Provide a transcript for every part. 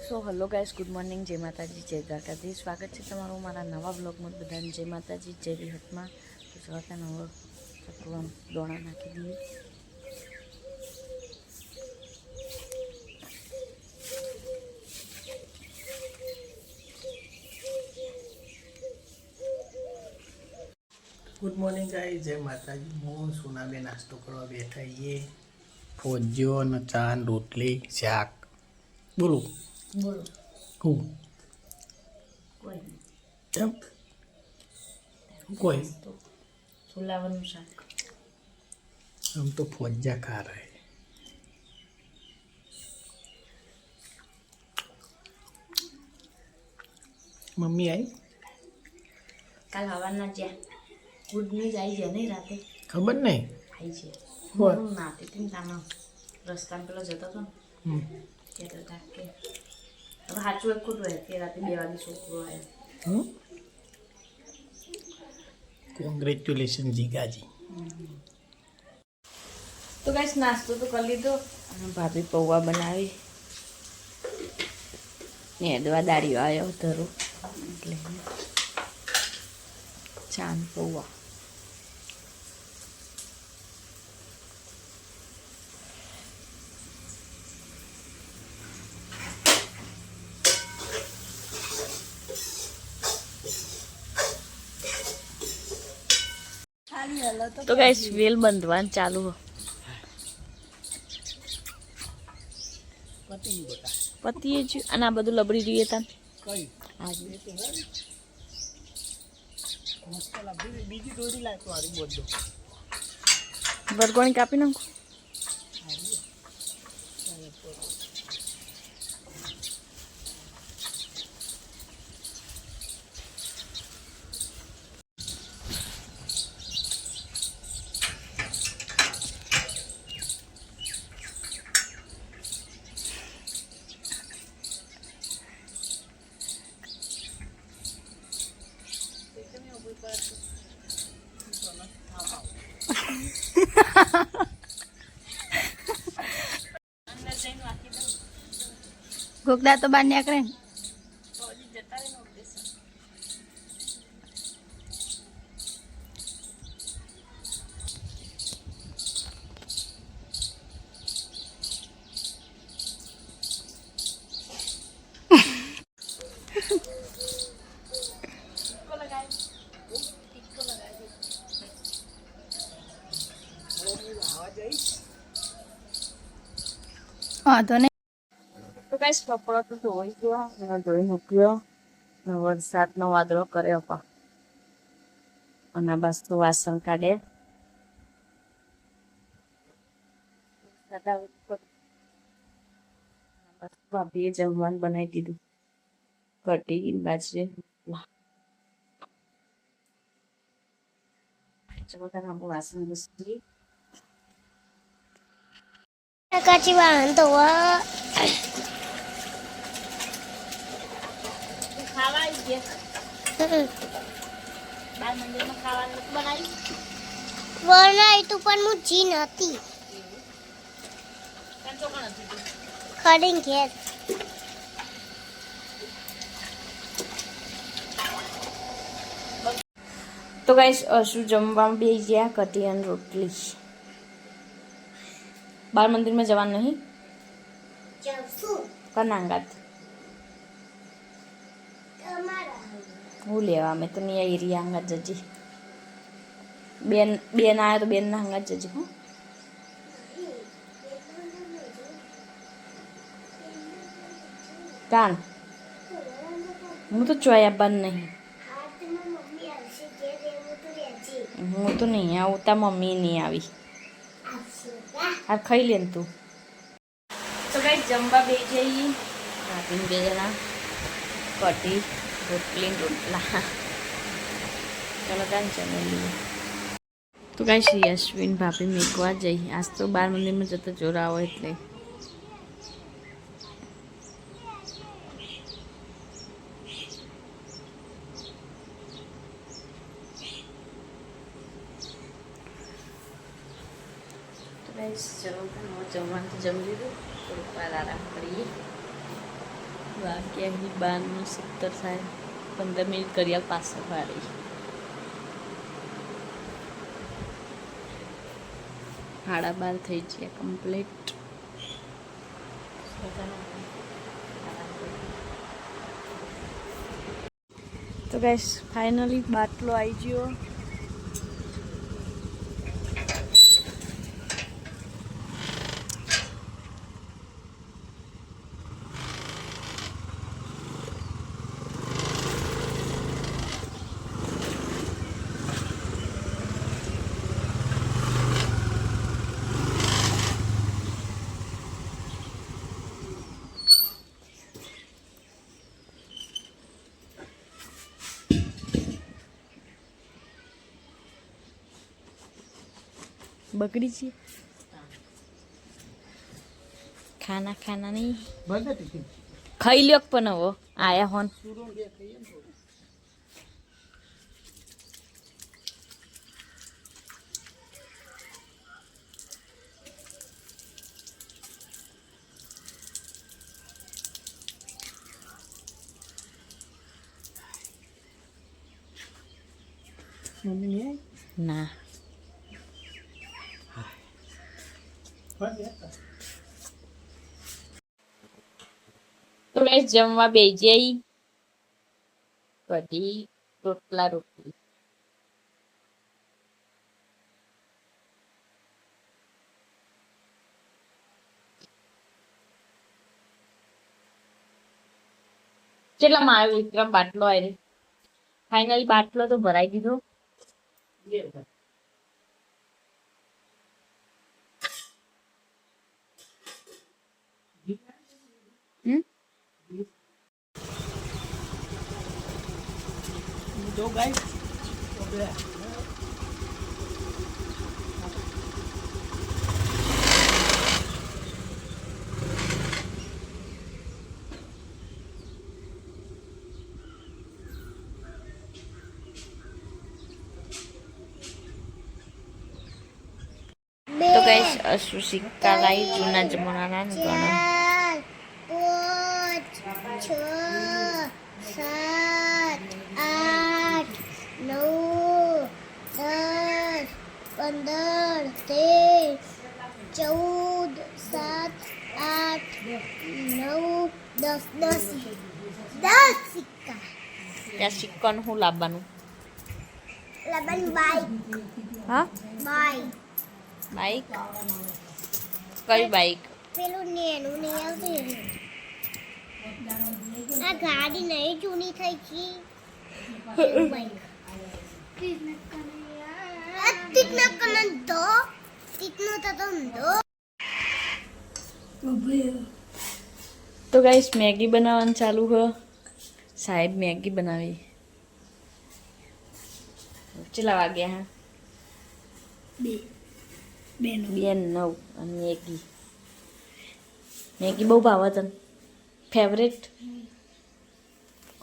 So hello guys, good morning, જય માતાજી, જય દ્વારકાધીશ. સ્વાગત છે તમારું મારા નવા બ્લોગમાં. બધાને જય માતાજી, જય વિહતમાં. તો સવારના નવો ચકવામ દોણા નાખી દઈએ. ગુડ મોર્નિંગ ગાઈસ, જય માતાજી. હું સોનાબે નાસ્તો કરવા બેઠા છીએ. ફોજ્યો અને ચા ને રોટલી શાક. બોલો બોલો હું કોઈ કેમ કોઈ તો ફુલાવાનું શાક. हम तो फौजा खा रहे हैं. मम्मी आई કાલ હવાના જ્યાં ગુડની જાય છે નહીં રાતે खबर नहीं. આવી છે. બોલ. હું નાતી હતી ને તામાં રસ્તામાં પેલો જતો હતો ને કહેતો હતા કે હવે સાચું એક ખોટું હોય કે રાતે 2 વાગે છોકરો આવ્યો. કોંગ્રેચ્યુલેશન જીગાજી. તો ગાઈસ નાસ્તો તો કરી લીધો અને ભાભી પૌવા બનાવી ને અદવા દાળીઓ આવ્યો ધરું એટલે ચાન પૌવા. તો ગાઈસ વેલ બંધવાનું ચાલુ પતિએ જ અને આ બધું લબડી જોઈએ તાન બીજી દોરી લાગતો હારી બોલ બરગોણી કાપી નાખું. ગોગડા તો બહાર નીકળે ને. વાંધો નહીં. તો ગાઈસ કપડો તો ધોઈ ગયો અને ધોઈ મૂક્યો. વરસાદનો વાદળો કર્યો પણ અને બસ તો વાસણ કાઢે. બસ ભાભીએ જમવાનું બનાવી દીધું. કઢી બાજરી વાસણ ઘસી કાચી વાહન તો ખાવા આવી ગયા. બાર મંદિરમાં ખાવાનું બનાવ્યું. બનાવી તું પણ હું જી નથી ખડીને ઘેર. તો ગાઈસ શું જમવામાં બે ગયા કઢી અને રોટલી. બાર મંદિરમાં જવાનું નહીં કનાંગાત હું લેવા અમે તો નહીં એરિયા હંગાત જજી. બેન આવ્યા તો બેનના હંગાત જજી. હું કાન હું તો ચોયા બંધ નહીં. હું તો નહીં આવું. તા મમ્મી નહીં આવી. આ ખાઈ લે તું. તો ગાઈસ જમવા બે જઈએ ભાભીને 2 જણા કઢી રોટલી રોટલા. ચલો તાન જમી લઈએ. તો ગાઈસ યશ્વિન ભાભી મેકવા જઈ. આજ તો બાર મંદિરમાં જતા જોરા હોય એટલે ચલો જમવાનું તો જમી લીધું. થોડીક વાર આરામ કરીએ. વાગ્યા 12:70 થાય. 15 મિનિટ કર્યા પાછળ વાળી 12:30 થઈ ગયા કમ્પ્લીટ. તો ગાઈસ ફાઇનલી બાટલો આવી ગયો. बकरी ची खाना खाना नहीं खाई लियो पण वो आया होन ना तो मैं जमवा बेजे कढ़ी रोटला रोटली चला मारो विक्रम बाटलो आए फाइनली बाटलो तो भराई दीधो જો ગાઈસ तो गाइस अशु सिक्का लाई जूना जमाना गणा 4 5 6 7 8 9 10 15 13 14 7 8 9 10 સિક્કા त्या सिक्का હું લાવવાનું લબન બાઈક હા બાઈક કઈ બાઈક પેલું નેનું નહીં આવતું આ ગાડી નહીં જૂની થઈ ગઈ બાઈક कितना कनन दो कितना तो दो तो गाइस मैगी बनावવાનું ચાલુ હ સાહેબ મેગી બનાવી ચલા વાગ્યા હા બે 9 અને મેગી બહુ ભાવે તને ફેવરેટ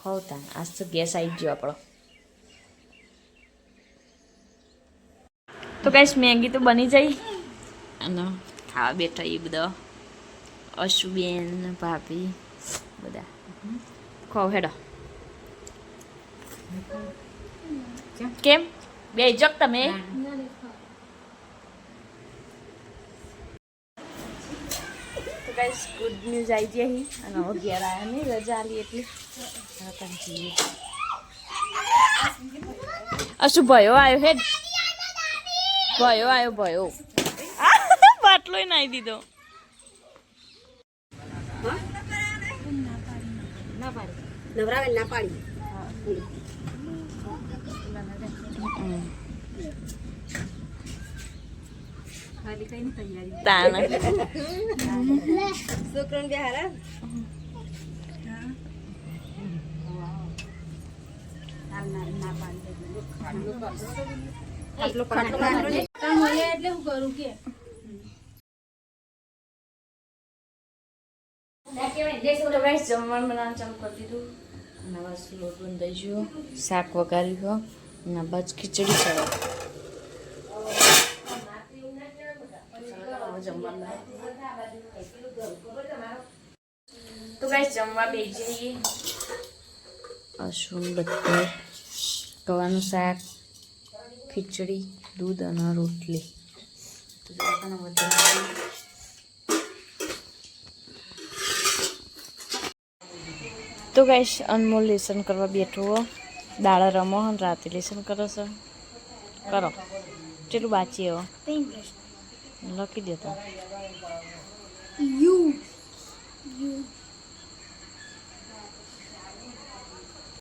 ખાવતા આજ તો ગેસ આવી ગયો આપણો તો ગાઈસ મેગી તો બની જાય અને ખાવા બેઠા એ બધા અશુબેન ભાભી બધા ખાવ હેડો કેમ બે જક તમે તો ગાઈસ ગુડ ન્યૂઝ આવી જાય અને હવે ઘેર આવ્યા નહીં રજા આલી એટલી અશુ ભયો આવ્યો હેડ ભયો આવ્યો ભયો બાટલો નાઈ દીધો નવરાવે ના પાડી ખાલી કઈ ની તૈયારી તાણ છોકરાને બે હારા ના પાડી આટલો એટલે હું કરું કે જમવાનું બનાવવાનું ચાલુ કરી દીધું અને બસ લોટ બંધાઈ ગયો શાક વઘાર્યું અને બસ ખીચડી ચડે તો ગાઈસ જમવા બેસી જઈએ. અશ્વિન બધે ગવાનું શાક, ખીચડી, દૂધ અને રોટલી. તો જવાના વધારે તો ગાઈસ અનમોલ લેસન કરવા બેઠો હો. દાડા રમો હન રાતે લેસન કરો છો. કરો ચેટલું બાચી હો લખી દેતો. યુ